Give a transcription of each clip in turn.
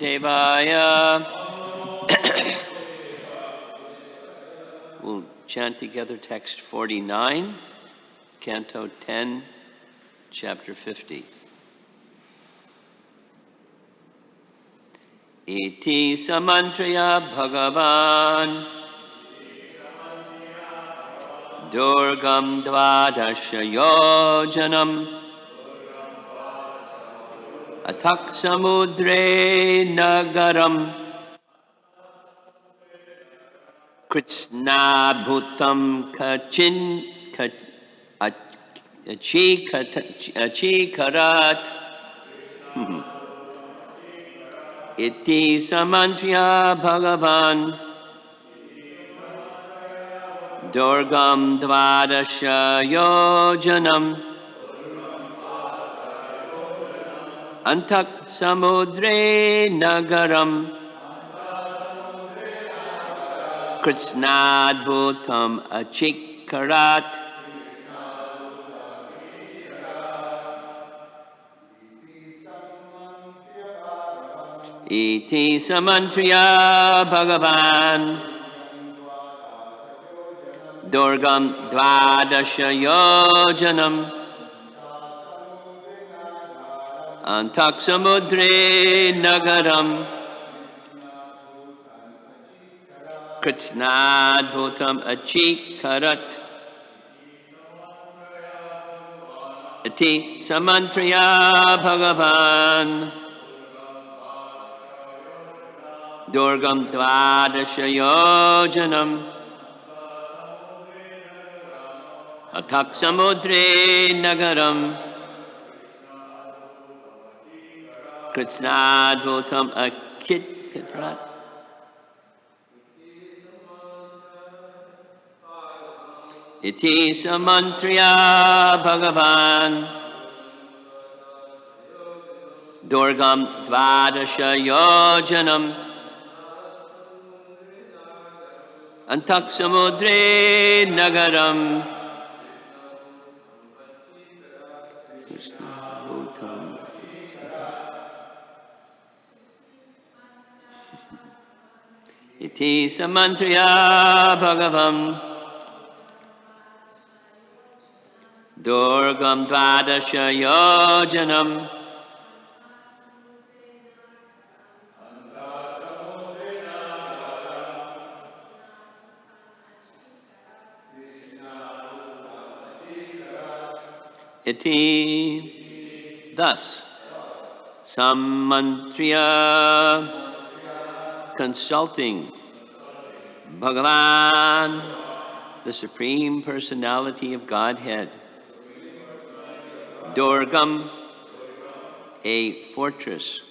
Devaya. We'll chant together text 49, Canto 10, Chapter 50. Iti samantraya Bhagavan Durgam Dvadasha Yojanam Atak Samudre Nagaram Kritsna Bhutam Kachin Achikarat Iti Samantriya Bhagavan Durgam Dvadasha Yojanam Antak Samudre Nagaram Kritsnad Bhutam Achikarat Iti Samantriya Bhagavan Durgam Dvadasha Yojanam Antak Samudre Nagaram Kritsnad Bhutam Achikarat Iti Samantriya Bhagavan Durgam Dvadasha Yojanam Atak Samudre Nagaram Kritsnad Bhutam Achikarat Iti Samantriya Bhagavan Durgam Dvadasha Yojanam Antak Samudre Nagaram Iti Samantriya Bhagavan Durgam Dvadasha Yojanam Iti. Thus, Samantriya, consulting Bhagavan, the Supreme Personality of Godhead, Durgam, a fortress,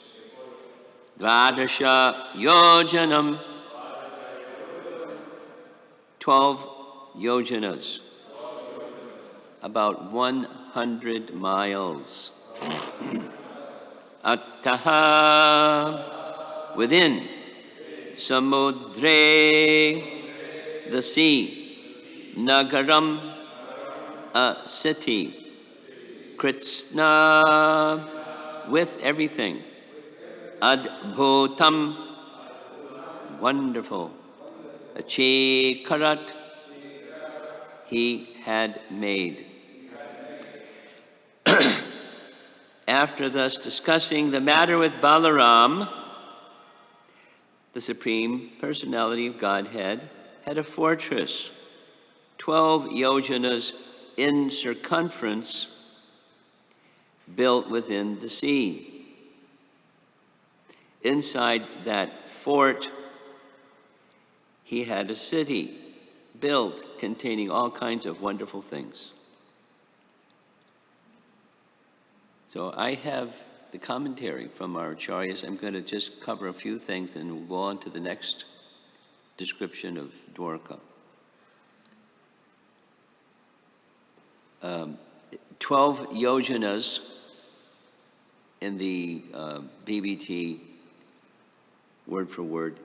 Dvadasha Yojanam, 12 yojanas, about 100 miles. Attaha, within, Samudre, the sea, Nagaram, a city, Kritsna, with everything, Adbhutam, wonderful, Achikarat, he had made. After thus discussing the matter with Balaram, the Supreme Personality of Godhead had a fortress, 12 yojanas in circumference, built within the sea. Inside that fort, he had a city built containing all kinds of wonderful things. So I have the commentary from our acharyas. I'm going to just cover a few things and we'll go on to the next description of Dwarka. 12 yojanas in the BBT, word for word,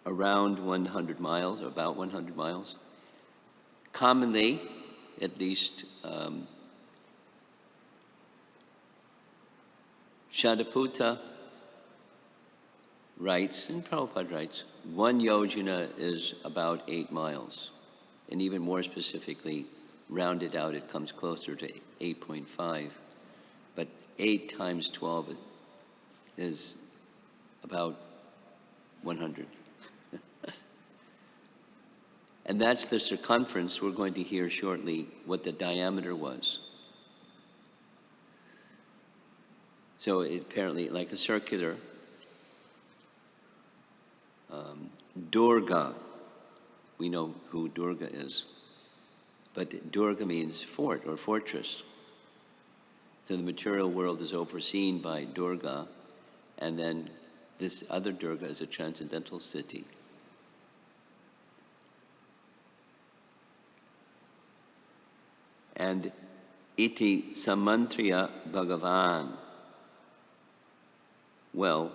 around 100 miles, or about 100 miles. Commonly, at least Shadaputa writes, and Prabhupada writes, 1 yojana is about 8 miles. And even more specifically, rounded out, it comes closer to 8.5. But 8 times 12 is about 100. And that's the circumference. We're going to hear shortly what the diameter was. So it apparently, like a circular, Durga, we know who Durga is, but Durga means fort or fortress. So the material world is overseen by Durga, and then this other Durga is a transcendental city. And iti samantriya Bhagavan. Well,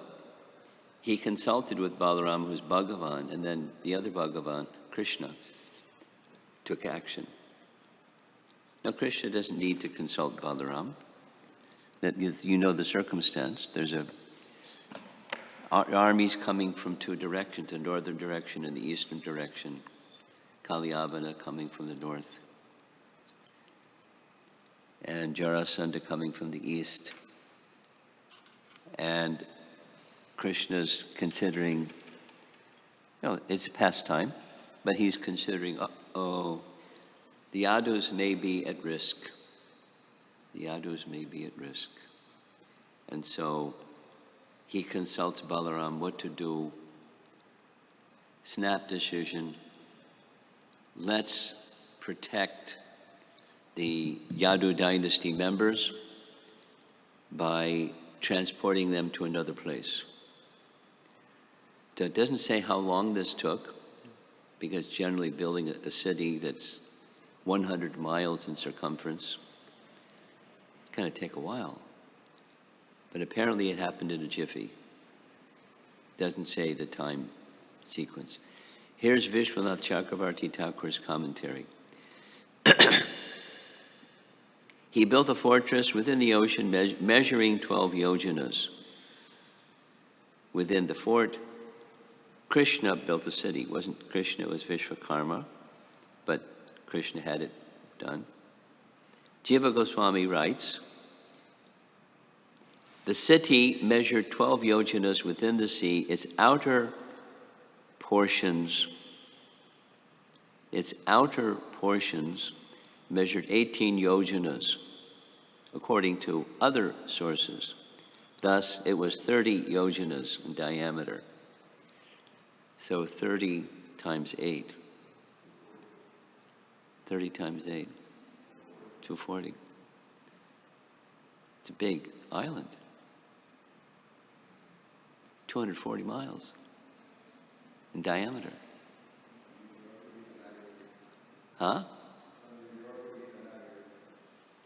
he consulted with Balaram, who's Bhagavan, and then the other Bhagavan, Krishna, took action. Now, Krishna doesn't need to consult Balaram. That is, you know the circumstance. There's armies coming from 2 directions, the northern direction and the eastern direction. Kalyavana coming from the north. And Jarasandha coming from the east. And Krishna's considering, it's a pastime, but he's considering, the Yadus may be at risk. The Yadus may be at risk. And so he consults Balaram what to do. Snap decision. Let's protect the Yadu dynasty members by transporting them to another place. So it doesn't say how long this took, because generally building a city that's 100 miles in circumference, it's going to take a while. But apparently it happened in a jiffy. Doesn't say the time sequence. Here's Vishwanath Chakravarti Thakur's commentary. He built a fortress within the ocean measuring 12 yojanas. Within the fort, Krishna built a city. It wasn't Krishna, it was Vishvakarma, but Krishna had it done. Jiva Goswami writes, the city measured 12 yojanas within the sea. Its outer portions measured 18 yojanas, according to other sources. Thus, it was 30 yojanas in diameter. So 30 times 8. 30 times 8. 240. It's a big island. 240 miles in diameter. Huh?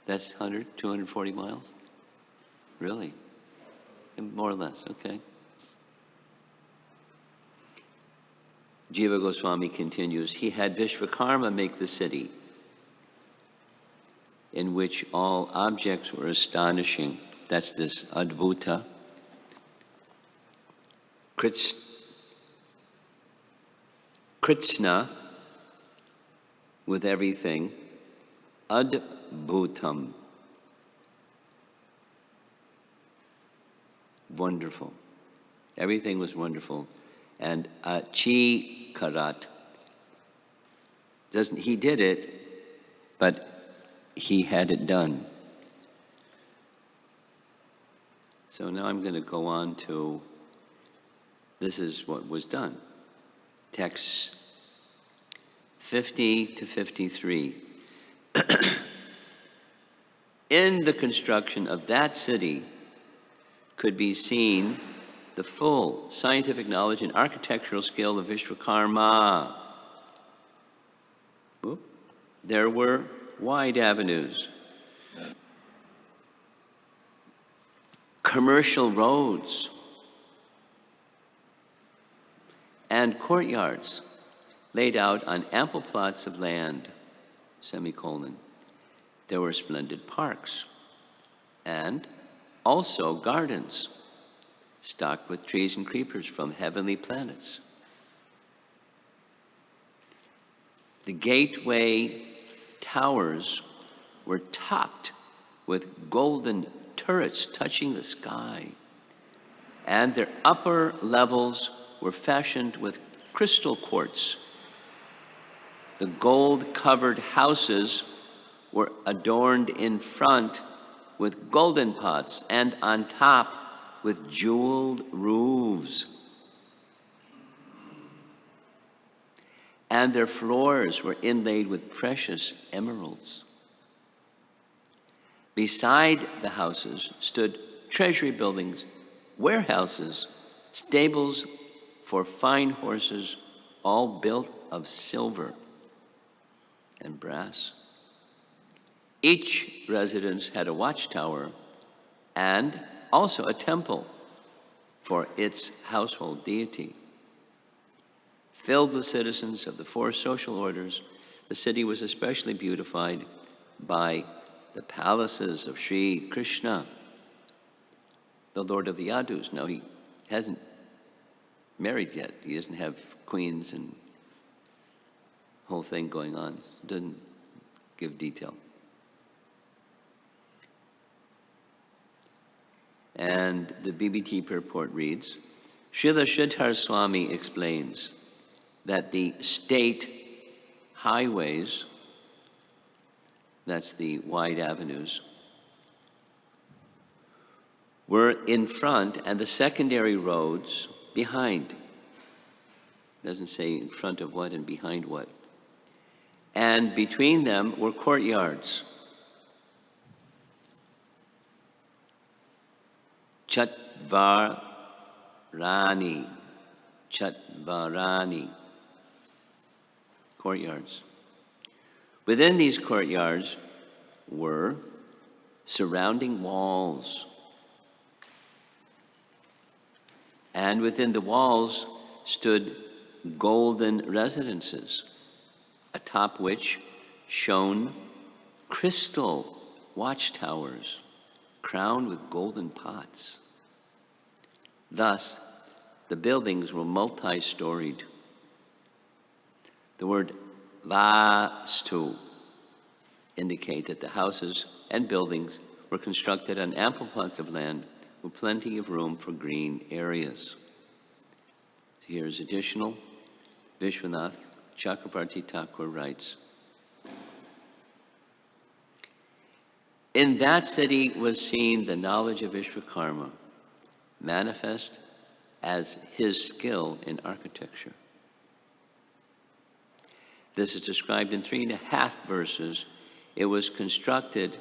That's 240 miles? Really? More or less, okay. Jiva Goswami continues, he had Vishvakarma make the city, in which all objects were astonishing. That's this Adbhuta. Kritsna, with everything. Adbhutam. Wonderful. Everything was wonderful. And Chi Karat. He did it, but he had it done. So now I'm going to go on to, this is what was done. Texts 50 to 53. In the construction of that city could be seen the full scientific knowledge and architectural skill of Vishvakarma. There were wide avenues, commercial roads, and courtyards laid out on ample plots of land, semicolon. There were splendid parks and also gardens. stocked with trees and creepers from heavenly planets. The gateway towers were topped with golden turrets touching the sky, and their upper levels were fashioned with crystal quartz. The gold-covered houses were adorned in front with golden pots and on top with jeweled roofs. And their floors were inlaid with precious emeralds. Beside the houses stood treasury buildings, warehouses, stables for fine horses, all built of silver and brass. Each residence had a watchtower and also a temple for its household deity. Filled with citizens of the four social orders, the city was especially beautified by the palaces of Sri Krishna, the Lord of the Yadus. Now, he hasn't married yet. He doesn't have queens and whole thing going on. Doesn't give detail. And the BBT purport reads, Srila Sridhar Swami explains that the state highways, that's the wide avenues, were in front and the secondary roads behind. Doesn't say in front of what and behind what. And between them were courtyards. Chatvarani, courtyards. Within these courtyards were surrounding walls. And within the walls stood golden residences, atop which shone crystal watchtowers crowned with golden pots. Thus, the buildings were multi-storied. The word vastu indicate that the houses and buildings were constructed on ample plots of land with plenty of room for green areas. Here's additional. Vishwanath Chakravarti Thakur writes, in that city was seen the knowledge of Vishwakarma, manifest as his skill in architecture. This is described in 3.5 verses. It was constructed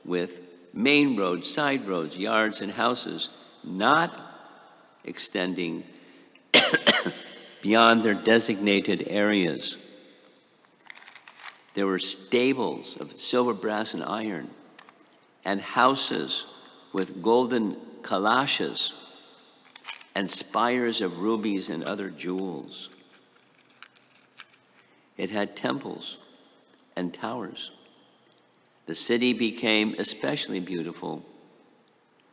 with main roads, side roads, yards, and houses, not extending beyond their designated areas. There were stables of silver, brass, and iron, and houses with golden kalashas and spires of rubies and other jewels. It had temples and towers. The city became especially beautiful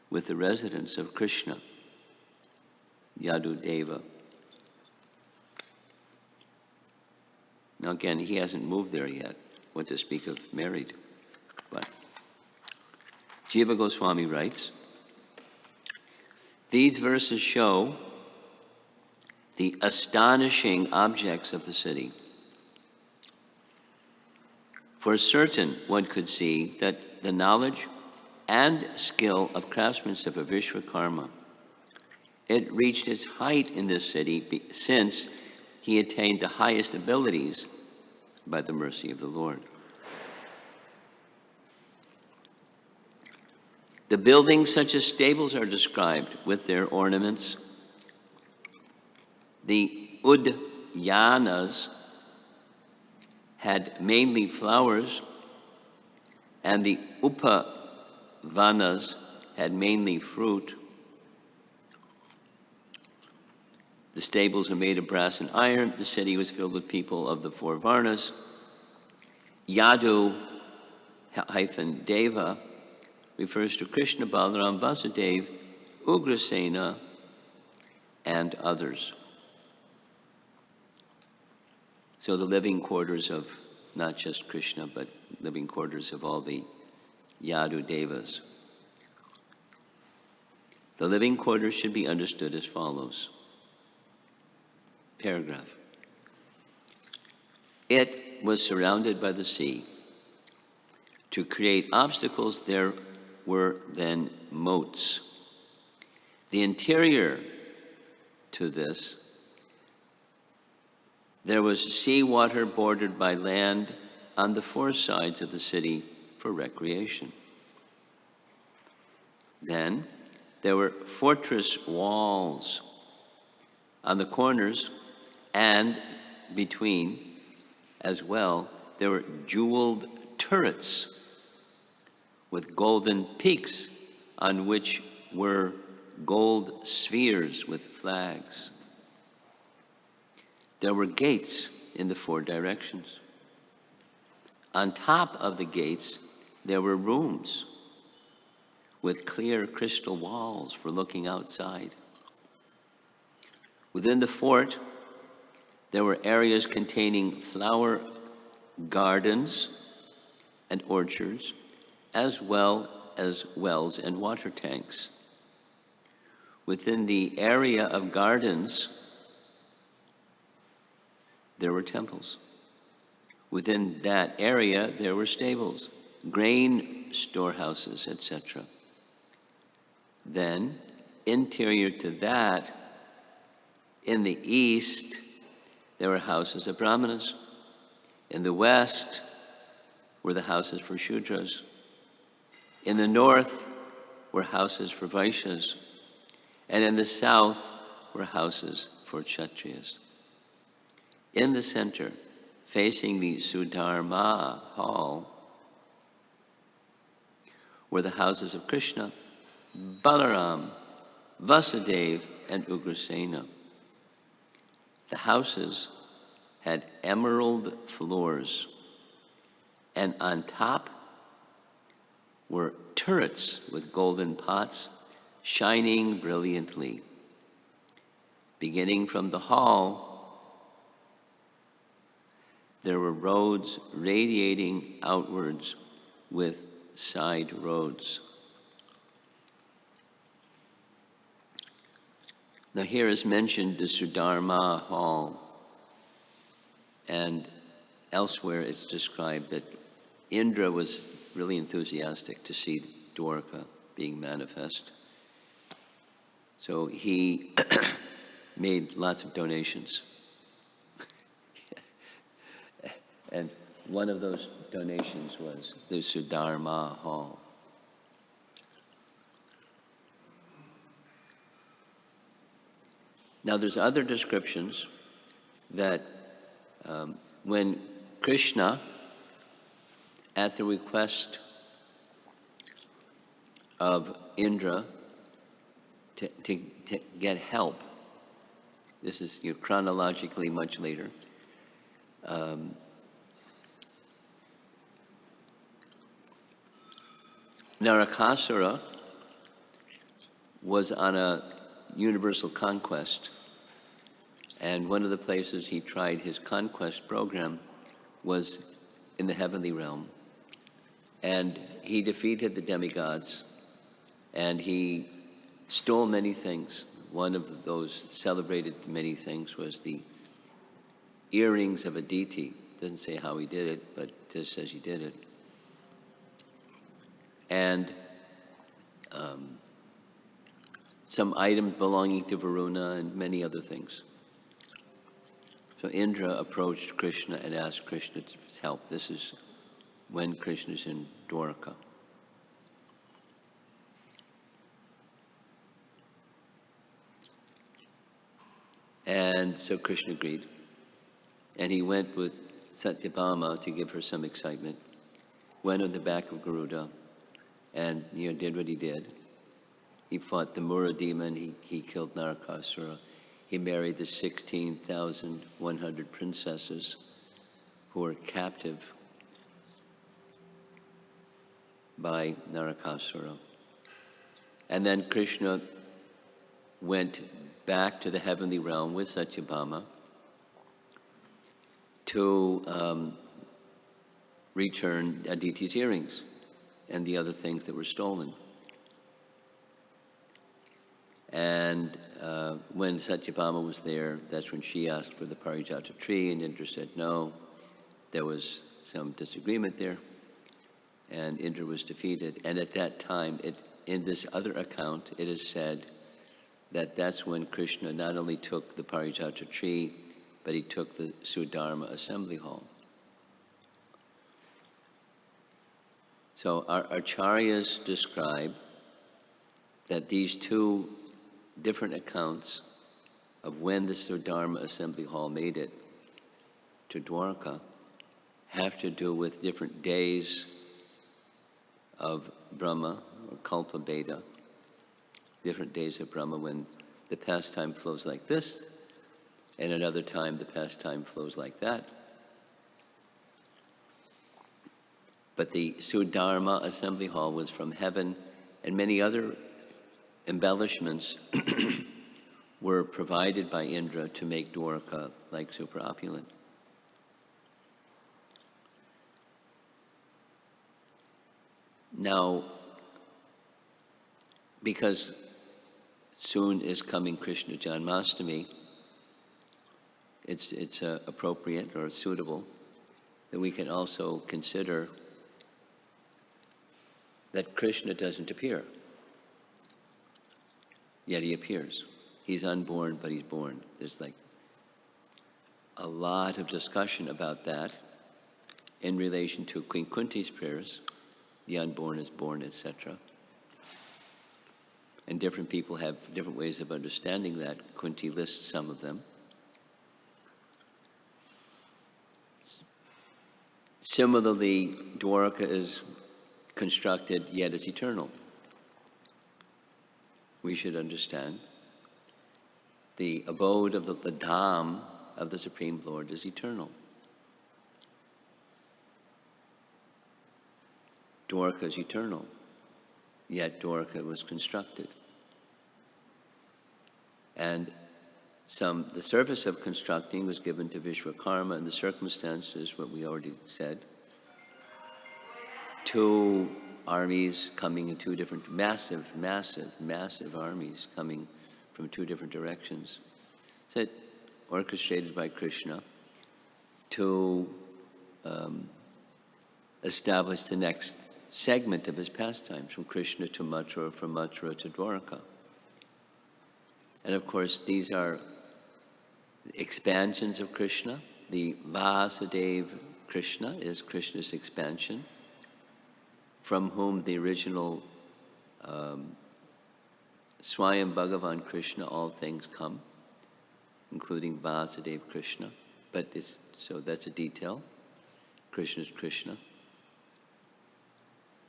with the residence of Krishna, Yadudeva. Now again, he hasn't moved there yet, what to speak of married. But Jiva Goswami writes, these verses show the astonishing objects of the city. For certain, one could see that the knowledge and skill of craftsmanship of Vishwakarma, it reached its height in this city since he attained the highest abilities by the mercy of the Lord. The buildings such as stables are described with their ornaments. The udyanas had mainly flowers, and the upavanas had mainly fruit. The stables are made of brass and iron. The city was filled with people of the four varnas. Yadu-Deva refers to Krishna, Balaram, Vasudeva, Ugrasena, and others. So the living quarters of not just Krishna, but living quarters of all the Yadu Devas. The living quarters should be understood as follows. Paragraph. It was surrounded by the sea. To create obstacles, there were then moats. The interior to this, there was seawater bordered by land on the four sides of the city for recreation. Then there were fortress walls on the corners and between as well. There were jeweled turrets with golden peaks on which were gold spheres with flags. There were gates in the four directions. On top of the gates, there were rooms with clear crystal walls for looking outside. Within the fort, there were areas containing flower gardens and orchards, as well as wells and water tanks. Within the area of gardens, there were temples. Within that area, there were stables, grain storehouses, etc. Then, interior to that, in the east, there were houses of Brahmanas. In the west were the houses for Shudras. In the north were houses for Vaishyas. And in the south were houses for Kshatriyas. In the center, facing the Sudharma hall, were the houses of Krishna, Balaram, Vasudeva, and Ugrasena. The houses had emerald floors, and on top were turrets with golden pots shining brilliantly. Beginning from the hall, there were roads radiating outwards with side roads. Now here is mentioned the Sudharma hall, and elsewhere it's described that Indra was really enthusiastic to see Dwarka being manifest. So he made lots of donations. And one of those donations was the Sudharma hall. Now there's other descriptions that when Krishna, at the request of Indra to get help, this is chronologically much later, Narakasura was on a universal conquest, and one of the places he tried his conquest program was in the heavenly realm. And he defeated the demigods, and he stole many things. One of those celebrated many things was the earrings of Aditi. Doesn't say how he did it, but it just says he did it. And some items belonging to Varuna and many other things. So Indra approached Krishna and asked Krishna to help. This is when Krishna's in Dwarka. And so Krishna agreed. And he went with Satyabhama to give her some excitement. Went on the back of Garuda and did what he did. He fought the Mura demon. He killed Narakasura. He married the 16,100 princesses who were captive by Narakasura. And then Krishna went back to the heavenly realm with Satyabhama to return Aditi's earrings and the other things that were stolen. And when Satyabhama was there, that's when she asked for the Parijata tree, and Indra said no. There was some disagreement there, and Indra was defeated. And at that time, in this other account, it is said that that's when Krishna not only took the Parijata tree, but he took the Sudharma assembly hall. So our acharyas describe that these two different accounts of when the Sudharma assembly hall made it to Dwarka have to do with different days of Brahma, or Kalpa Beda, different days of Brahma when the pastime flows like this, and another time the pastime flows like that. But the Sudharma assembly hall was from heaven, and many other embellishments were provided by Indra to make Dwarka like super opulent. Now, because soon is coming Krishna Janmashtami, it's appropriate or suitable that we can also consider that Krishna doesn't appear, yet he appears. He's unborn, but he's born. There's like a lot of discussion about that in relation to Queen Kunti's prayers, the unborn is born, etc. And different people have different ways of understanding that. Kunti lists some of them. Similarly, Dwarka is constructed, yet is eternal. We should understand the abode of the Dham of the Supreme Lord is eternal. Dwarka is eternal, yet Dwarka was constructed. And the service of constructing was given to Vishwakarma, and the circumstances, what we already said. Two armies coming in two different, massive armies coming from two different directions. So orchestrated by Krishna to establish the next segment of his pastimes, from Krishna to Mathura, from Mathura to Dwarka. And of course, these are expansions of Krishna. The Vasudeva Krishna is Krishna's expansion, from whom the original Swayam Bhagavan Krishna, all things come, including Vasudeva Krishna. But so that's a detail. Krishna's Krishna.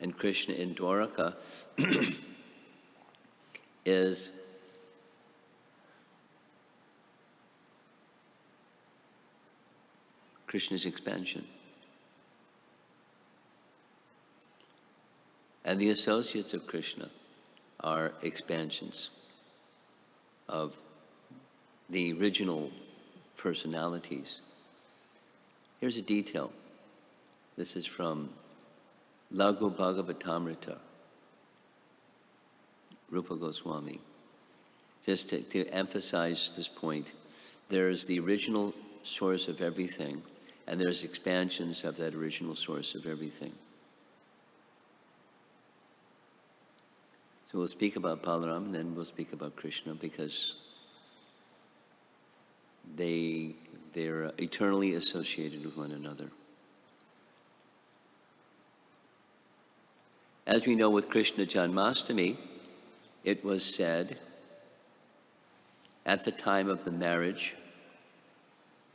And Krishna in Dwaraka is Krishna's expansion. And the associates of Krishna are expansions of the original personalities. Here's a detail. This is from Laghu Bhagavatamrita, Rupa Goswami. Just to emphasize this point, there's the original source of everything, and there's expansions of that original source of everything. So we'll speak about Balaram, and then we'll speak about Krishna, because they're eternally associated with one another. As we know, with Krishna Janmashtami, it was said at the time of the marriage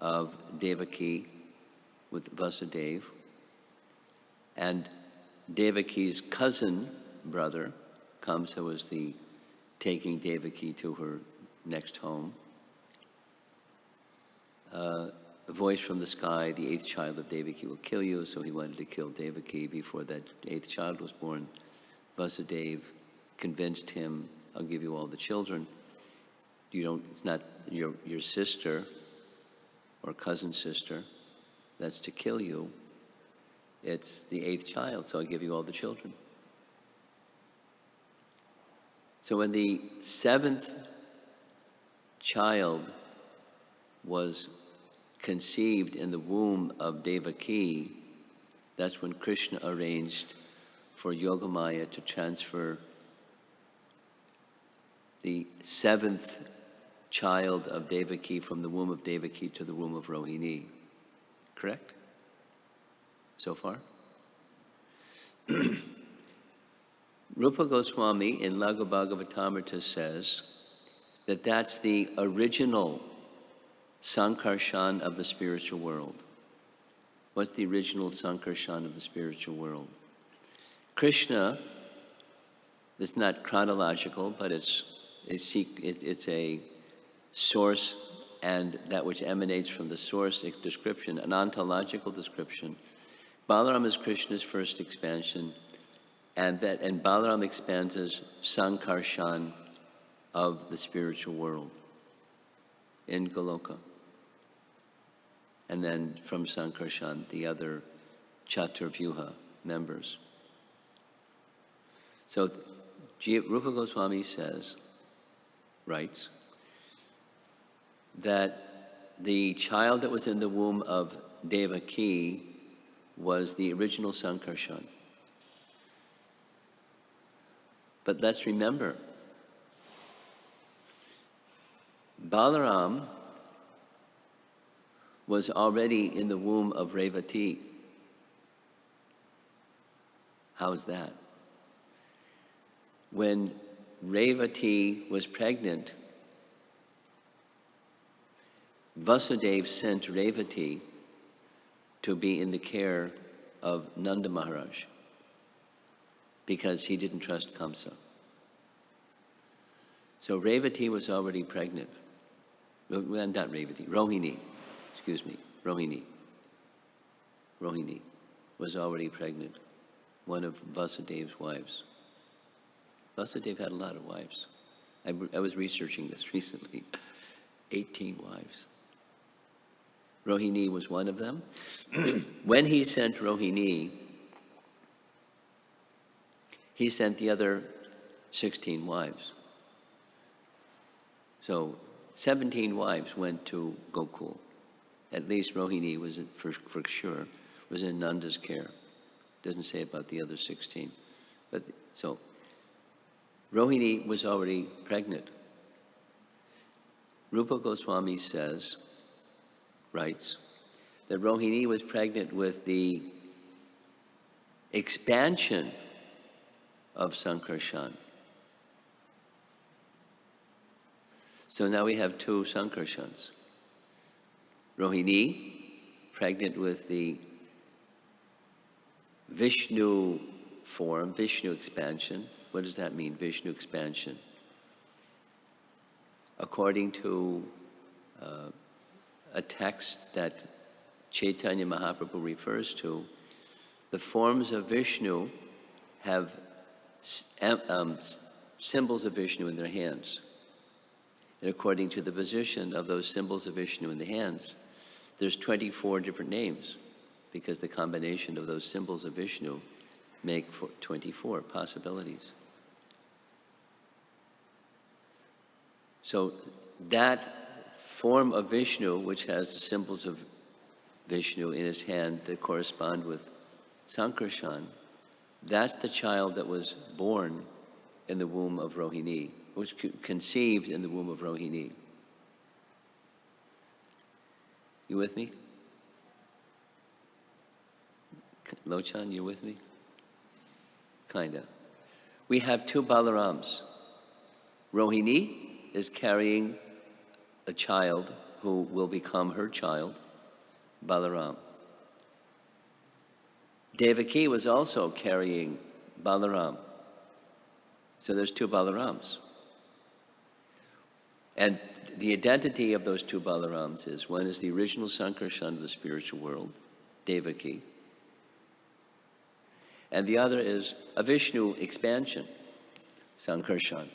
of Devaki with Vasudeva, and Devaki's cousin brother, Kamsa was taking Devaki to her next home. A voice from the sky, the eighth child of Devaki will kill you, so he wanted to kill Devaki before that eighth child was born. Vasudeva convinced him, I'll give you all the children. It's not your sister or cousin sister that's to kill you. It's the 8th child, so I give you all the children. So when the 7th child was conceived in the womb of Devaki, that's when Krishna arranged for Yogamaya to transfer the 7th child of Devaki from the womb of Devaki to the womb of Rohini. Correct? So far? Rupa Goswami in Laghu Bhagavatamrita says that that's the original Sankarshan of the spiritual world. What's the original Sankarshan of the spiritual world? Krishna, it's not chronological, but it's a source, and that which emanates from the source description, an ontological description. Balaram is Krishna's first expansion, and Balaram expands as Sankarshan of the spiritual world in Goloka. And then from Sankarshan, the other Chaturvyuha members. So Rupa Goswami writes, that the child that was in the womb of Devaki was the original Sankarshan. But let's remember, Balaram was already in the womb of Revati. How's that? When Revati was pregnant, Vasudeva sent Revati to be in the care of Nanda Maharaj because he didn't trust Kamsa. So Revati was already pregnant. Well, not Revati, Rohini, excuse me, Rohini. Rohini was already pregnant, one of Vasudeva's wives. Vasudeva had a lot of wives. I was researching this recently. 18 wives. Rohini was one of them. When he sent Rohini, he sent the other 16 wives. So 17 wives went to Gokul. At least Rohini was, for sure, was in Nanda's care. Doesn't say about the other 16. But so Rohini was already pregnant. Rupa Goswami writes, that Rohini was pregnant with the expansion of Sankarshan. So now we have 2 Sankarshans. Rohini, pregnant with the Vishnu form, Vishnu expansion. What does that mean, Vishnu expansion? According to a text that Chaitanya Mahaprabhu refers to, the forms of Vishnu have symbols of Vishnu in their hands. And according to the position of those symbols of Vishnu in the hands, there's 24 different names, because the combination of those symbols of Vishnu make 24 possibilities. So that form of Vishnu, which has the symbols of Vishnu in his hand that correspond with Sankarshan, that's the child that was born in the womb of Rohini, was conceived in the womb of Rohini. You with me? Lochan, you with me? Kinda. We have 2 Balarams. Rohini is carrying a child who will become her child, Balaram. Devaki was also carrying Balaram. So there's 2 Balarams. And the identity of those 2 Balarams is, one is the original Sankarshan of the spiritual world, Devaki, and the other is a Vishnu expansion, Sankarshan,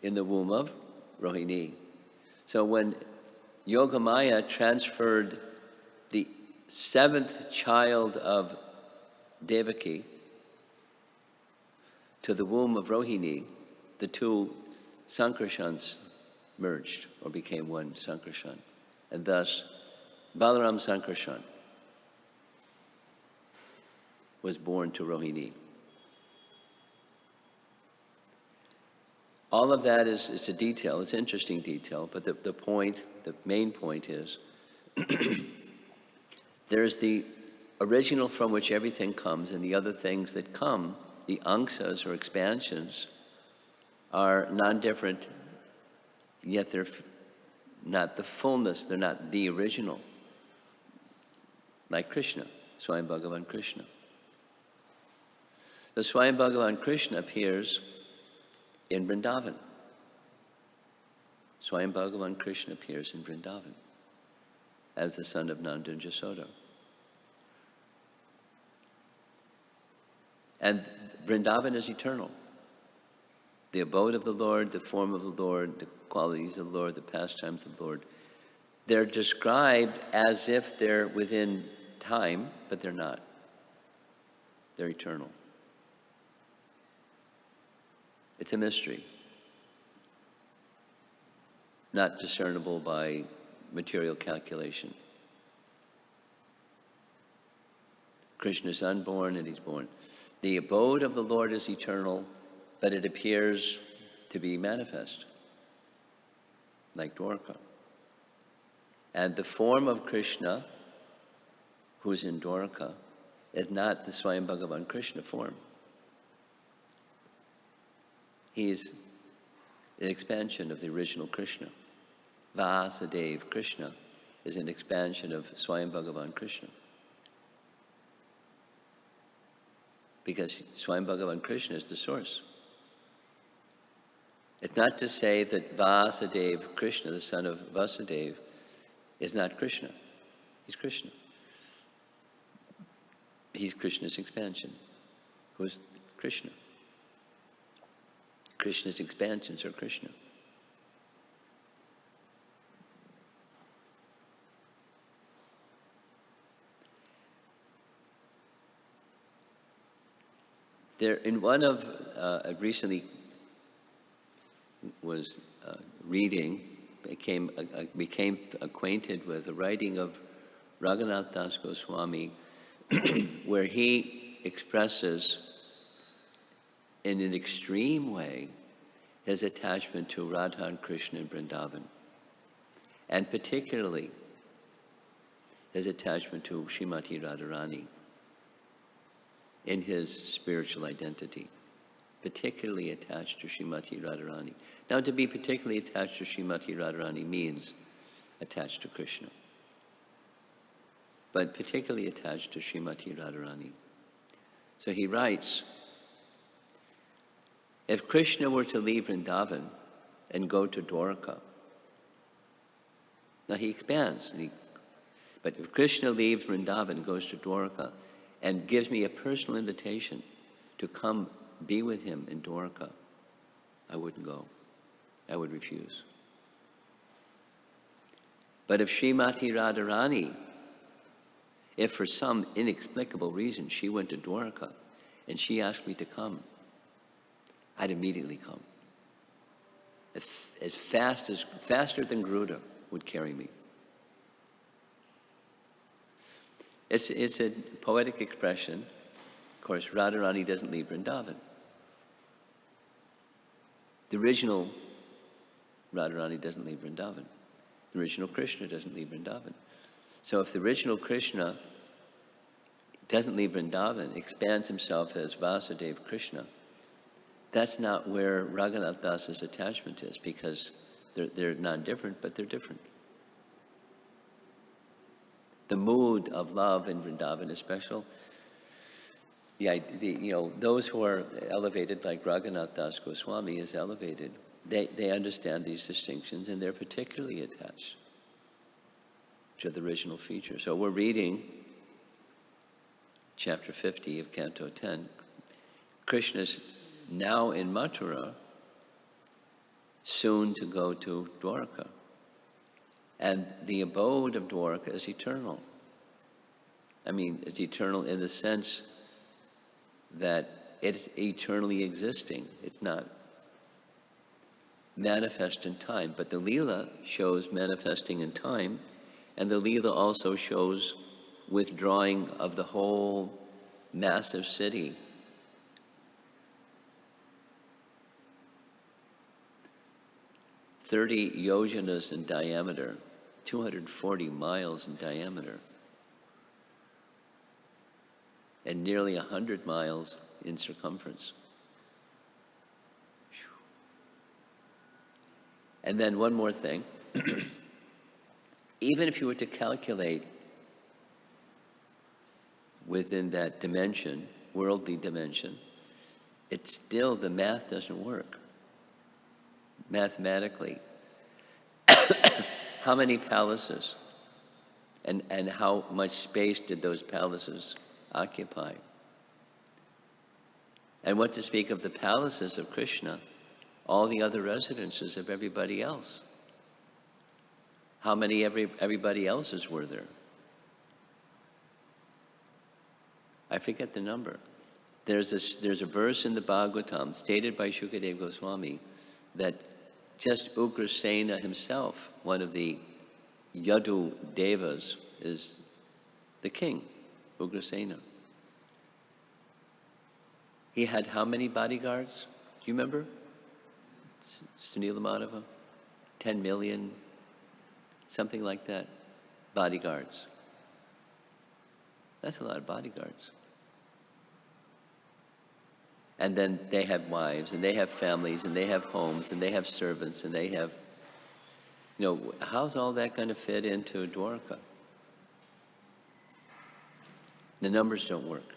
in the womb of Rohini. So when Yogamaya transferred the 7th child of Devaki to the womb of Rohini, the two Sankarshans merged or became one Sankarshan. And thus, Balaram Sankarshan was born to Rohini. All of that is a detail, it's an interesting detail, but the main point is, there's the original from which everything comes, and the other things that come, the angsas or expansions, are non-different, yet they're not the fullness, they're not the original. Like Krishna, Swayam Bhagavan Krishna. The Swayam Bhagavan Krishna appears in Vrindavan. Swayam Bhagavan Krishna appears in Vrindavan as the son of Nanda and Jasoda. And Vrindavan is eternal. The abode of the Lord, the form of the Lord, the qualities of the Lord, the pastimes of the Lord. They're described as if they're within time, but they're not. They're eternal. It's a mystery, not discernible by material calculation. Krishna is unborn and he's born. The abode of the Lord is eternal, but it appears to be manifest, like Dwarka. And the form of Krishna, who's in Dwarka, is not the Swayam Bhagavan Krishna form. He's an expansion of the original Krishna. Vasudeva Krishna is an expansion of Swayam Bhagavan Krishna. Because Swayam Bhagavan Krishna is the source. It's not to say that Vasudeva Krishna, the son of Vasudeva, is not Krishna. He's Krishna. He's Krishna's expansion. Who's Krishna? Krishna's expansions are Krishna. There, in one of, I recently was reading, became acquainted with a writing of Raghunath Das Goswami, where he expresses in an extreme way his attachment to Radha and Krishna in Vrindavan, and particularly his attachment to Srimati Radharani in his spiritual identity, particularly attached to Srimati Radharani. Now, to be particularly attached to Srimati Radharani means attached to Krishna, but particularly attached to Srimati Radharani. So he writes, if Krishna were to leave Vrindavan and go to Dwarka, now he expands, but if Krishna leaves Vrindavan and goes to Dwarka and gives me a personal invitation to come be with him in Dwarka, I wouldn't go. I would refuse. But if Srimati Radharani, if for some inexplicable reason she went to Dwarka and she asked me to come, I'd immediately come. Faster than Garuda would carry me. It's a poetic expression. Of course, Radharani doesn't leave Vrindavan. The original Radharani doesn't leave Vrindavan. The original Krishna doesn't leave Vrindavan. So if the original Krishna doesn't leave Vrindavan, expands himself as Vasudeva Krishna, that's not where Raghunath Das's attachment is, because they're non-different, but they're different. The mood of love in Vrindavan is special. Those who are elevated, like Raghunath Das Goswami is elevated, they understand these distinctions, and they're particularly attached to the original feature. So we're reading chapter 50 of Canto 10. Krishna's now in Mathura, soon to go to Dwarka. And the abode of Dwarka is eternal. I mean, it's eternal in the sense that it's eternally existing. It's not manifest in time. But the Leela shows manifesting in time, and the Leela also shows withdrawing of the whole massive city. "30 yojanas in diameter, 240 miles in diameter, and nearly 100 miles in circumference." And then one more thing. Even if you were to calculate within that dimension, worldly dimension, it's still, the math doesn't work. Mathematically, how many palaces and how much space did those palaces occupy? And what to speak of the palaces of Krishna, all the other residences of everybody else? How many everybody else's were there? I forget the number. There's a verse in the Bhagavatam stated by Shukadeva Goswami that just Ugrasena himself, one of the Yadu Devas, is the king, Ugrasena. He had how many bodyguards? Do you remember? Sunila Madhava? 10 million, something like that, bodyguards. That's a lot of bodyguards. And then they have wives, and they have families, and they have homes, and they have servants, and they have, how's all that going to fit into Dwarka? The numbers don't work.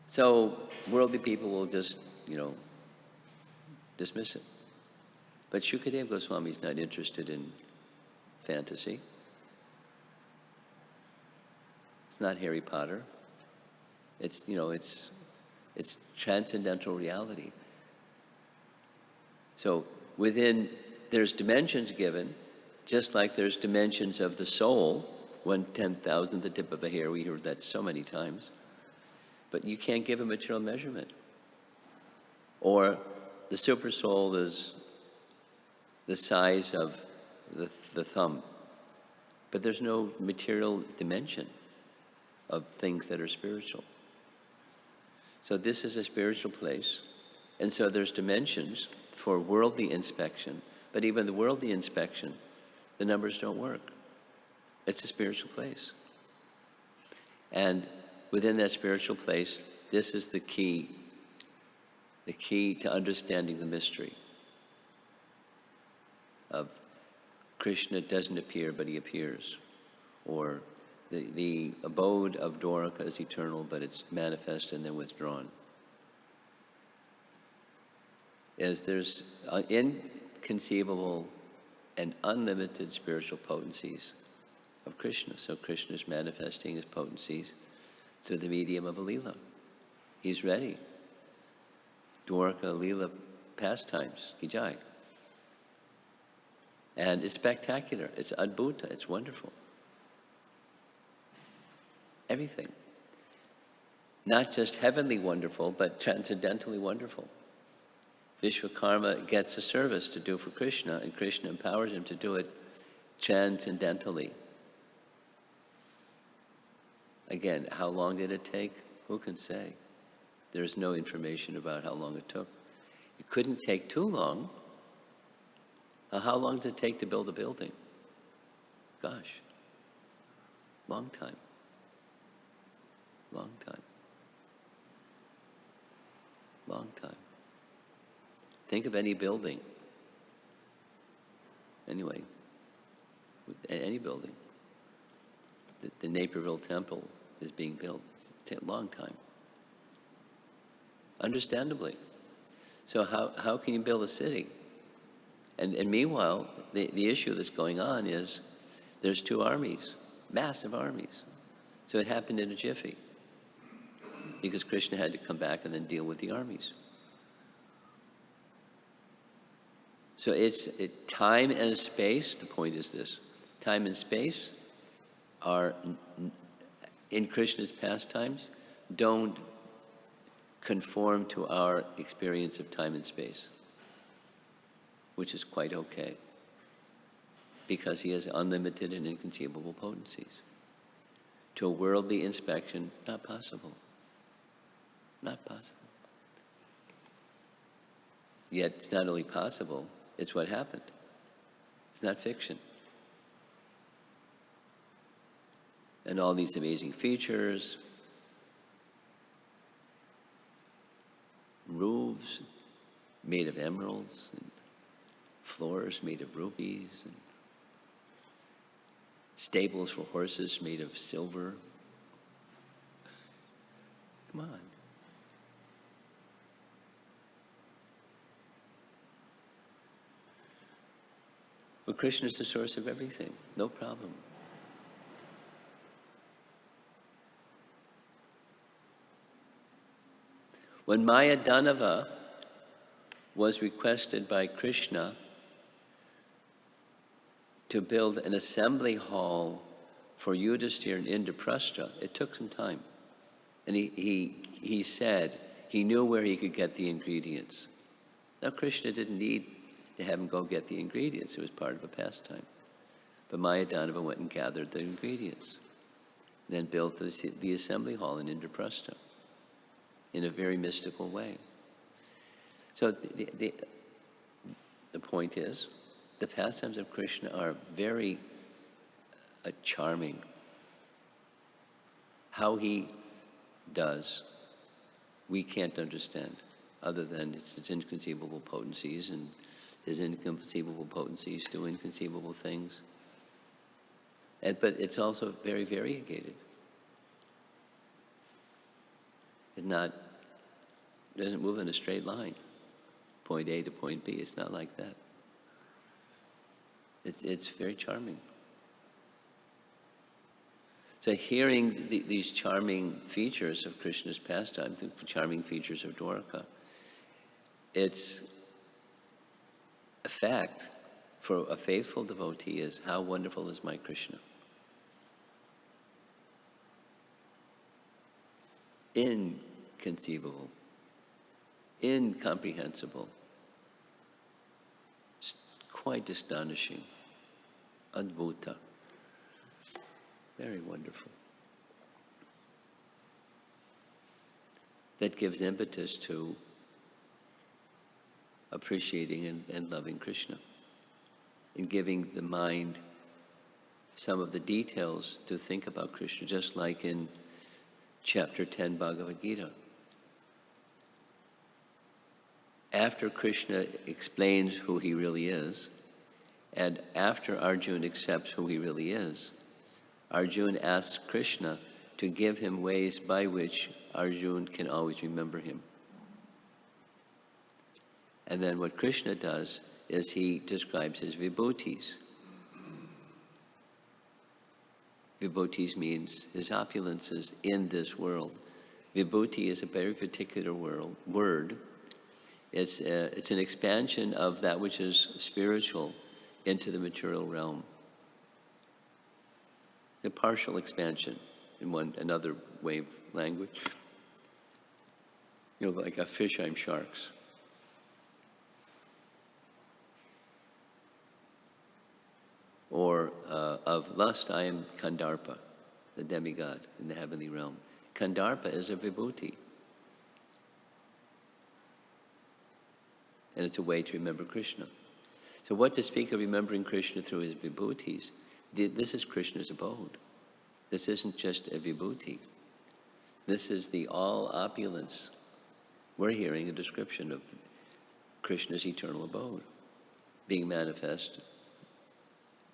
So worldly people will just, dismiss it. But Shukadeva Goswami is not interested in fantasy. It's not Harry Potter. It's, it's transcendental reality. So there's dimensions given, just like there's dimensions of the soul, 1/10,000th the tip of a hair. We heard that so many times. But you can't give a material measurement. Or the super soul is the size of the thumb. But there's no material dimension of things that are spiritual. So this is a spiritual place. And so there's dimensions for worldly inspection. But even the worldly inspection, the numbers don't work. It's a spiritual place. And within that spiritual place, this is the key to understanding the mystery of Krishna doesn't appear, but he appears. Or the abode of Dwarka is eternal, but it's manifest and then withdrawn. As there's inconceivable and unlimited spiritual potencies of Krishna. So Krishna is manifesting his potencies through the medium of a Leela. He's ready. Dwarka Leela pastimes, ki jai. And it's spectacular. It's adbhuta. It's wonderful. Everything. Not just heavenly wonderful, but transcendentally wonderful. Vishwakarma gets a service to do for Krishna, and Krishna empowers him to do it transcendentally. Again, how long did it take? Who can say? There's no information about how long it took. It couldn't take too long. How long did it take to build a building? Gosh, long time. Long time. Long time. Think of any building. Anyway, any building. The Naperville Temple is being built. It's a long time. Understandably. So how can you build a city? And meanwhile, the issue that's going on is there's two armies, massive armies. So it happened in a jiffy, because Krishna had to come back and then deal with the armies. So time and space, the point is this, time and space are, in Krishna's pastimes, don't conform to our experience of time and space, which is quite okay, because he has unlimited and inconceivable potencies. To a worldly inspection, not possible. Not possible. Yet it's not only possible, it's what happened. It's not fiction. And all these amazing features, roofs made of emeralds, and floors made of rubies, and stables for horses made of silver. Come on. But Krishna is the source of everything, no problem. When Maya Danava was requested by Krishna to build an assembly hall for Yudhisthira and Indraprastha, it took some time. And he said he knew where he could get the ingredients. Now Krishna didn't need to have him go get the ingredients. It was part of a pastime. But Maya Danava went and gathered the ingredients, then built the assembly hall in Indraprastha in a very mystical way. So the point is, the pastimes of Krishna are very charming. How he does, we can't understand, other than its inconceivable potencies, and his inconceivable potencies do inconceivable things. But it's also very variegated. It doesn't move in a straight line, point A to point B. It's not like that. It's very charming. So hearing these charming features of Krishna's pastime, the charming features of Dwarka, it's a fact for a faithful devotee is, how wonderful is my Krishna. Inconceivable, incomprehensible, quite astonishing, adbhuta, very wonderful. That gives impetus to appreciating and loving Krishna, and giving the mind some of the details to think about Krishna, just like in chapter 10 Bhagavad Gita. After Krishna explains who he really is, and after Arjuna accepts who he really is, Arjuna asks Krishna to give him ways by which Arjuna can always remember him. And then what Krishna does is he describes his vibhutis. Vibhutis means his opulences in this world. Vibhuti is a very particular word. It's an expansion of that which is spiritual into the material realm. It's a partial expansion in another way of language. Like a fish, I'm sharks. Or of lust, I am Kandarpa, the demigod in the heavenly realm. Kandarpa is a vibhuti. And it's a way to remember Krishna. So what to speak of remembering Krishna through his vibhutis? This is Krishna's abode. This isn't just a vibhuti. This is the all opulence. We're hearing a description of Krishna's eternal abode being manifest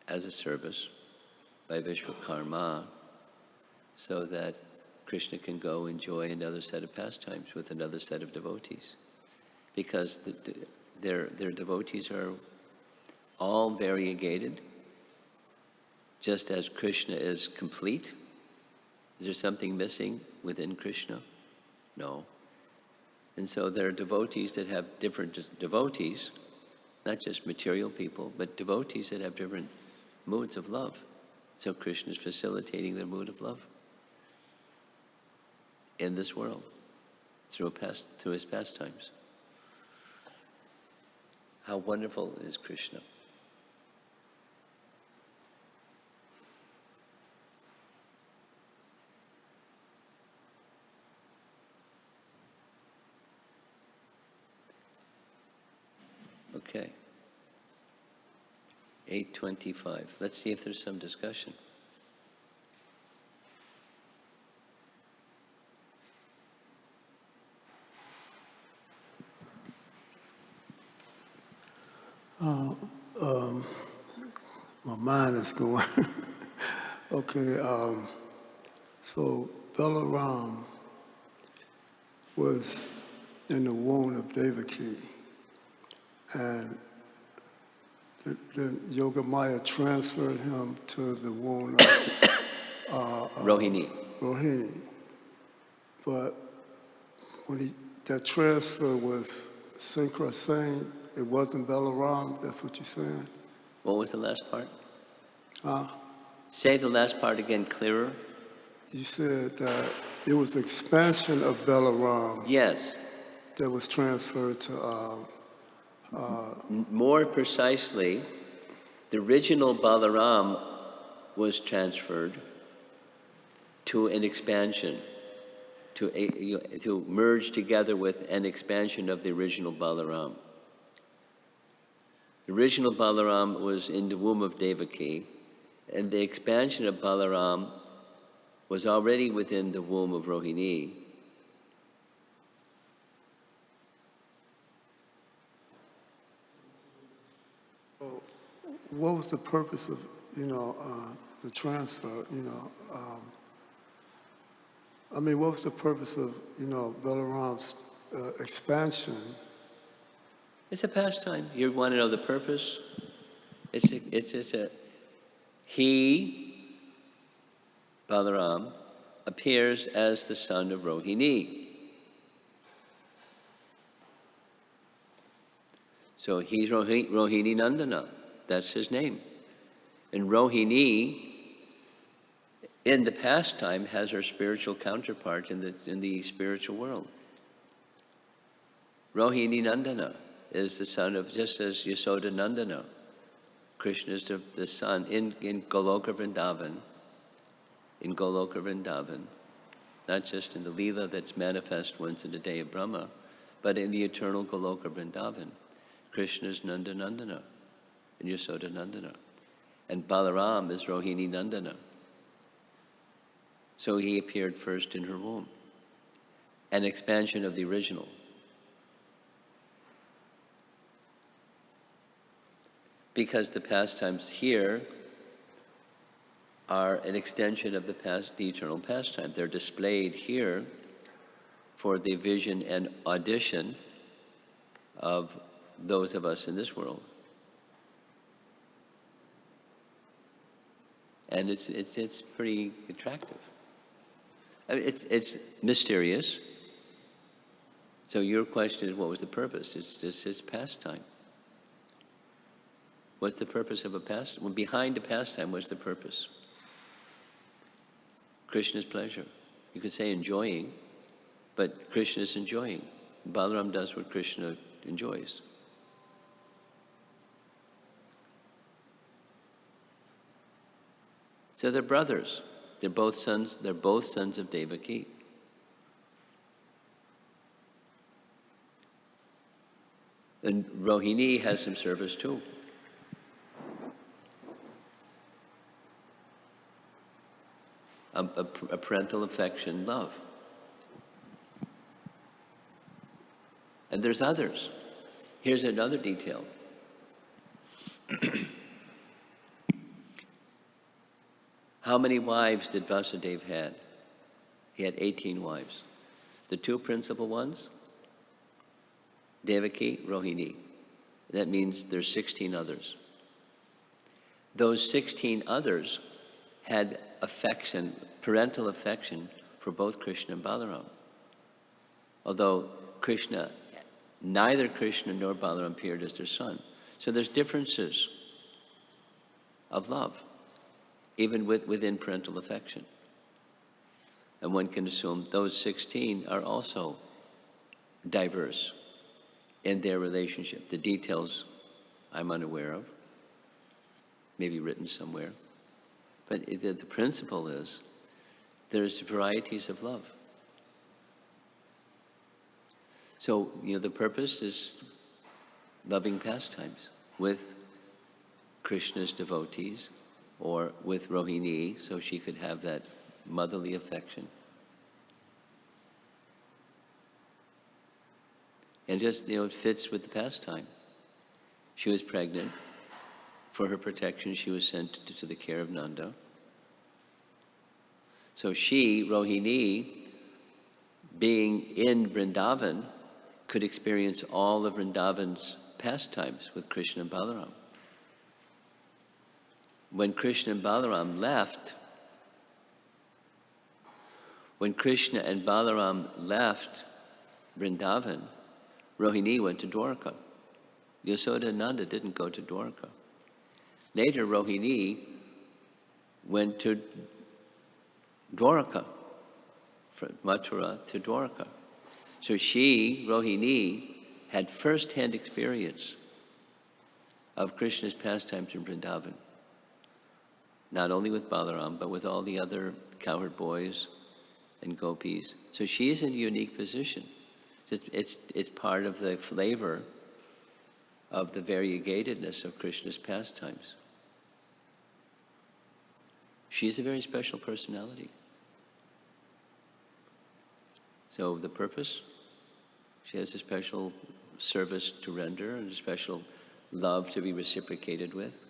as a service by Vishwakarma, so that Krishna can go enjoy another set of pastimes with another set of devotees. Because their devotees are all variegated, just as Krishna is complete. Is there something missing within Krishna? No. And so there are devotees that have different devotees, not just material people, but devotees that have different moods of love. So Krishna is facilitating their mood of love in this world through his pastimes. How wonderful is Krishna. Okay. 8:25. Let's see if there's some discussion. My mind is going. Okay, so Balaram was in the womb of Devaki, and then Yogamaya transferred him to the womb of Rohini. Rohini. But when that transfer was synchronized, it wasn't Balaram. That's what you're saying? What was the last part? Huh? Say the last part again clearer. You said that it was expansion of Balaram Yes. that was transferred to. More precisely, the original Balaram was transferred to an expansion, to merge together with an expansion of the original Balaram. The original Balaram was in the womb of Devaki, and the expansion of Balaram was already within the womb of Rohini. What was the purpose of the transfer? What was the purpose of Balaram's expansion? It's a pastime. You want to know the purpose? He, Balaram, appears as the son of Rohini. So he's Rohini Nandana. That's his name. And Rohini, in the pastime, has her spiritual counterpart in the spiritual world. Rohini Nandana is the son of, just as Yasoda Nandana. Krishna is the son in Goloka Vrindavan, not just in the Leela that's manifest once in the day of Brahma, but in the eternal Goloka Vrindavan. Krishna is Nanda Nandana and Yasoda Nandana. And Balaram is Rohini Nandana. So he appeared first in her womb. An expansion of the original. Because the pastimes here are an extension of the eternal pastime. They're displayed here for the vision and audition of those of us in this world. And it's pretty attractive. I mean, it's mysterious. So your question is, what was the purpose? It's just his pastime. What's the purpose of a pastime? Well, behind a pastime, what's the purpose? Krishna's pleasure. You could say enjoying, but Krishna is enjoying. Balaram does what Krishna enjoys. So they're brothers. They're both sons of Devaki. And Rohini has some service too. A parental affection, love. And there's others. Here's another detail. How many wives did Vasudeva had? He had 18 wives. The two principal ones, Devaki, Rohini. That means there's 16 others. Those 16 others had affection, parental affection for both Krishna and Balaram. Although neither Krishna nor Balaram appeared as their son. So there's differences of love, even within parental affection. And one can assume those 16 are also diverse in their relationship. The details I'm unaware of, maybe written somewhere. But the principle is there's varieties of love. So, the purpose is loving pastimes with Krishna's devotees or with Rohini, so she could have that motherly affection. And just, it fits with the pastime. She was pregnant. For her protection, she was sent to the care of Nanda. So she, Rohini, being in Vrindavan, could experience all of Vrindavan's pastimes with Krishna and Balaram. When Krishna and Balaram left, Vrindavan, Rohini went to Dwarka. Yasoda and Nanda didn't go to Dwarka. Later, Rohini went to Dwarka, from Mathura to Dwarka. So she, Rohini, had first-hand experience of Krishna's pastimes in Vrindavan. Not only with Balaram, but with all the other cowherd boys and gopis. So she's in a unique position. It's part of the flavor of the variegatedness of Krishna's pastimes. She's a very special personality. So the purpose, she has a special service to render and a special love to be reciprocated with.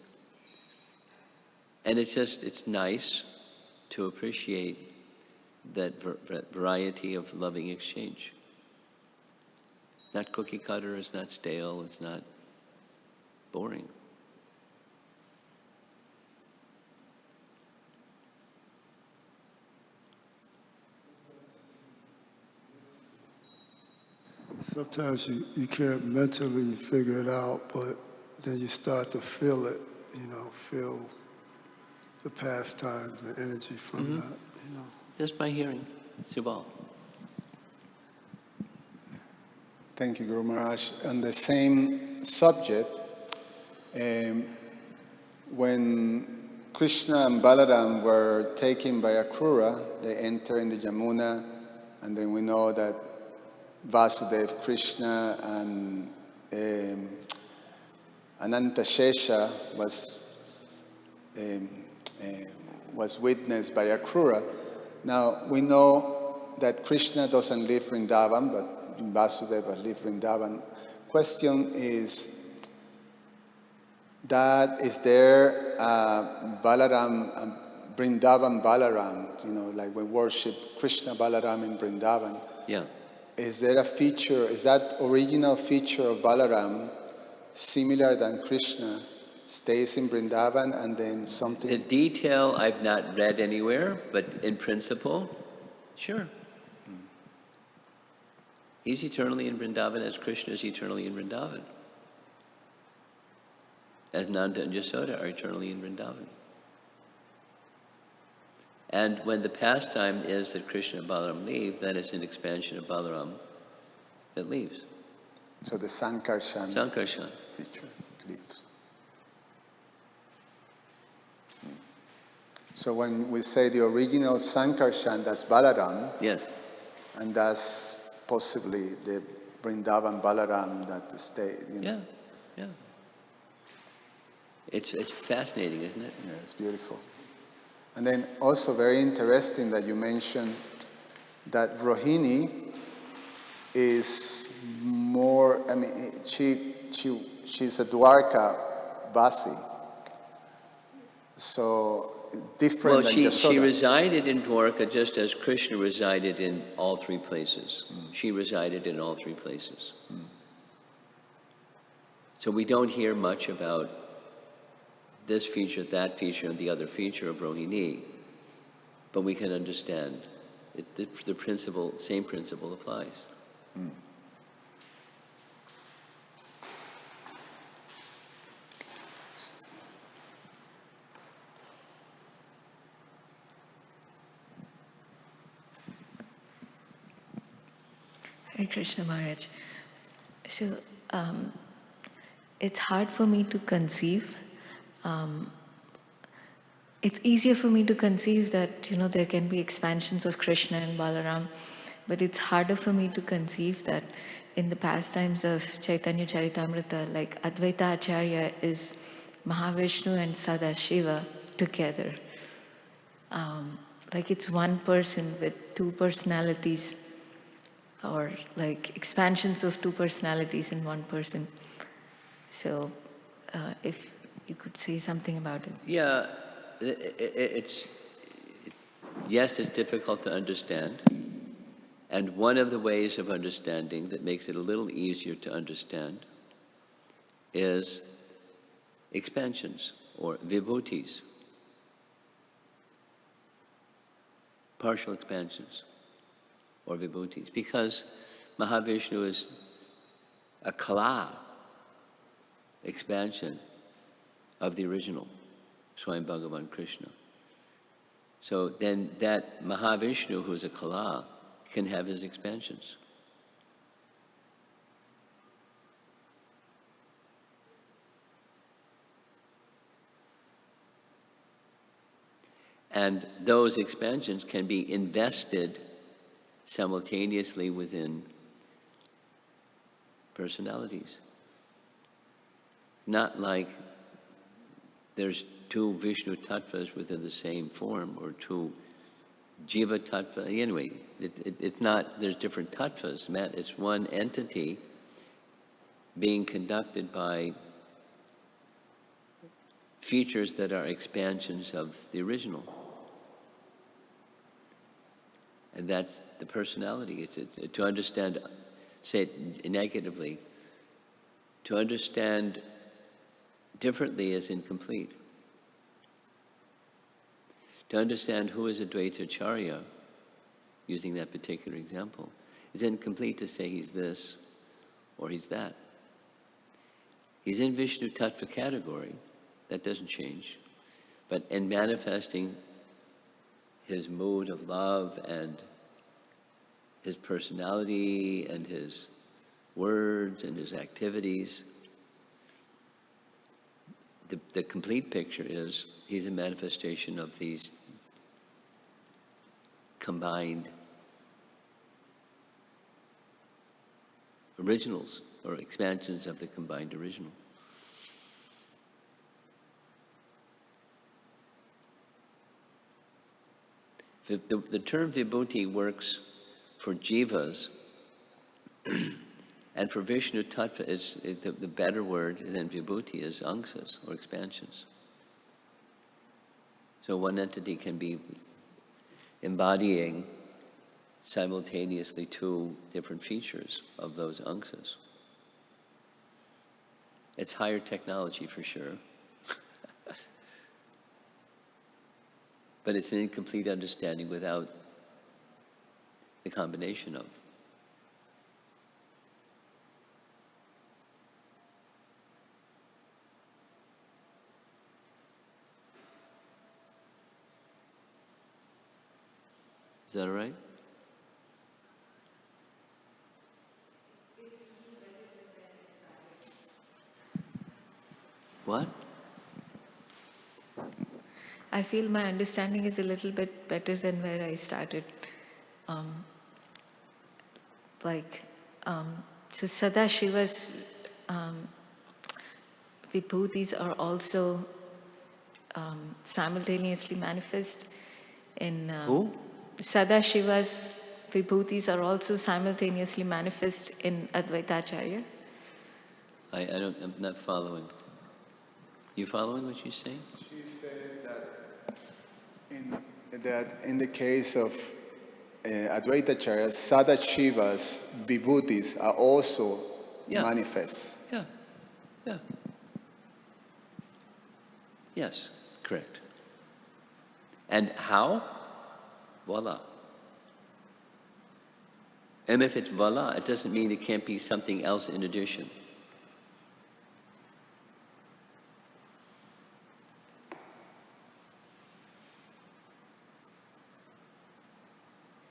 And it's nice to appreciate that variety of loving exchange. It's not cookie cutter, it's not stale, it's not boring. Sometimes you can't mentally figure it out, but then you start to feel it, feel the pastimes, the energy from that, Just by hearing. Subal. Thank you, Guru Maharaj. On the same subject, when Krishna and Balaram were taken by Akrura, they enter in the Yamuna, and then we know that Vasudeva, Krishna, and Anantashesha was witnessed by Akrura. Now, we know that Krishna doesn't live in Vrindavan, but Vasudeva lives in Vrindavan. Question is, is there Balaram, Vrindavan Balaram, like we worship Krishna Balaram in Vrindavan. Yeah. Is there a feature, is that original feature of Balaram similar than Krishna, stays in Vrindavan and then something? The detail I've not read anywhere, but in principle, sure. He's eternally in Vrindavan as Krishna is eternally in Vrindavan. As Nanda and Yasoda are eternally in Vrindavan. And when the pastime is that Krishna and Balaram leave, then it's an expansion of Balaram that leaves. So the Sankarshan feature leaves. So when we say the original Sankarshan, that's Balaram. Yes. And that's possibly the Vrindavan Balaram that stay. Yeah. It's fascinating, isn't it? Yeah, it's beautiful. And then also very interesting that you mentioned that Rohini is more, she's a Dwarka Vasi. So different than Yasoda. She resided in Dwarka just as Krishna resided in all three places. She resided in all three places. So we don't hear much about this feature, that feature, and the other feature of Rohini, but we can understand the principle, same principle applies. Hare Krishna Maharaj. So, it's hard for me to conceive. It's easier for me to conceive that, there can be expansions of Krishna and Balaram, but it's harder for me to conceive that in the pastimes of Chaitanya Charitamrita, like Advaita Acharya is Mahavishnu and Sadashiva together. Like it's one person with two personalities, or like expansions of two personalities in one person. So, if you could say something about it. Yeah, yes, it's difficult to understand. And one of the ways of understanding that makes it a little easier to understand is expansions or vibhutis, partial expansions or vibhutis, because Mahavishnu is a kala expansion of the original, Swayam Bhagavan Krishna. So then that Mahavishnu, who's a kala, can have his expansions. And those expansions can be invested simultaneously within personalities. Not like there's two Vishnu tattvas within the same form, or two Jiva tattva. Anyway, it's not, there's different tattvas. It's one entity being conducted by features that are expansions of the original. And that's the personality. It's to understand, say it negatively, to understand differently is incomplete. To understand who is Advaita Acharya, using that particular example, is incomplete to say he's this or he's that. He's in Vishnu Tattva category, that doesn't change, but in manifesting his mood of love and his personality and his words and his activities, the complete picture is he's a manifestation of these combined originals, or expansions of the combined original. The term vibhuti works for jivas, and for Vishnu Tattva, the better word than vibhuti is angsas, or expansions. So one entity can be embodying simultaneously two different features of those angsas. It's higher technology for sure. But it's an incomplete understanding without the combination of. Is that all right? What? I feel my understanding is a little bit better than where I started. Um, so Sadashiva's vibhutis are also simultaneously manifest in Who? Sadashiva's vibhutis are also simultaneously manifest in Advaita Acharya. I'm not following. You following what she's saying? She said that in the case of Advaita Acharya, Sadashiva's vibhutis are also manifest. Yeah. Yeah. Yes, correct. And how? Voila. And if it's voila, it doesn't mean it can't be something else in addition.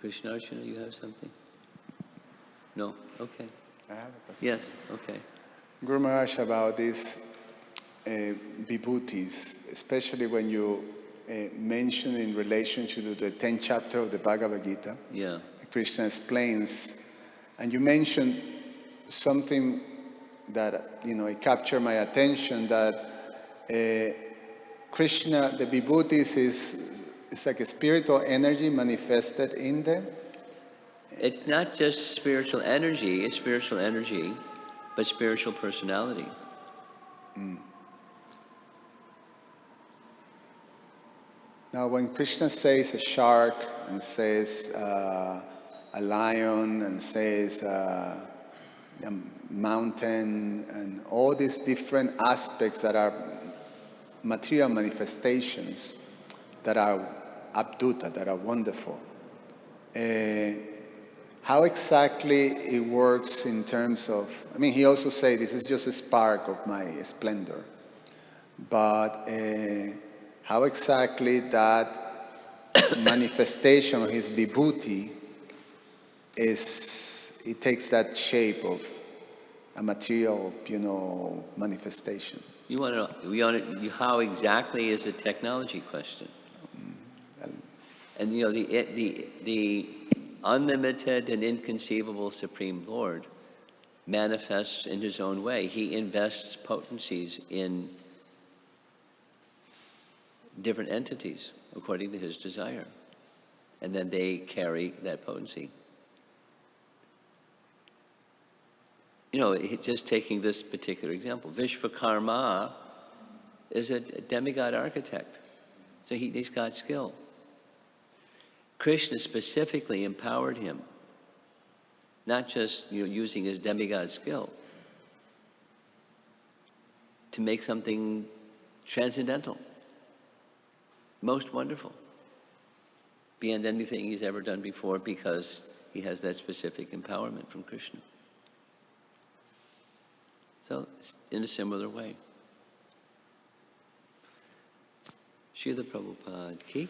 Krishnarchana, you have something? No? Okay. I have a question. Yes, okay. Guru Maharaj, about these vibhutis, especially when you mention in relationship to the 10th chapter of the Bhagavad Gita, Yeah. Krishna explains, and you mentioned something that, it captured my attention, that Krishna, the vibhutis is like a spiritual energy manifested in them. It's not just spiritual energy, but spiritual personality. Now, when Krishna says a shark and says a lion and says a mountain and all these different aspects that are material manifestations that are abduta, that are wonderful, how exactly it works in terms of, he also said this is just a spark of my splendor, but how exactly that manifestation of his vibhuti it takes that shape of a material, manifestation. You want to know, how exactly is a technology question. And the unlimited and inconceivable Supreme Lord manifests in his own way. He invests potencies in different entities according to his desire. And then they carry that potency. Just taking this particular example, Vishvakarma is a demigod architect. So he's got skill. Krishna specifically empowered him, not just using his demigod skill, to make something transcendental, most wonderful, beyond anything he's ever done before, because he has that specific empowerment from Krishna. So, in a similar way. Srila Prabhupada ki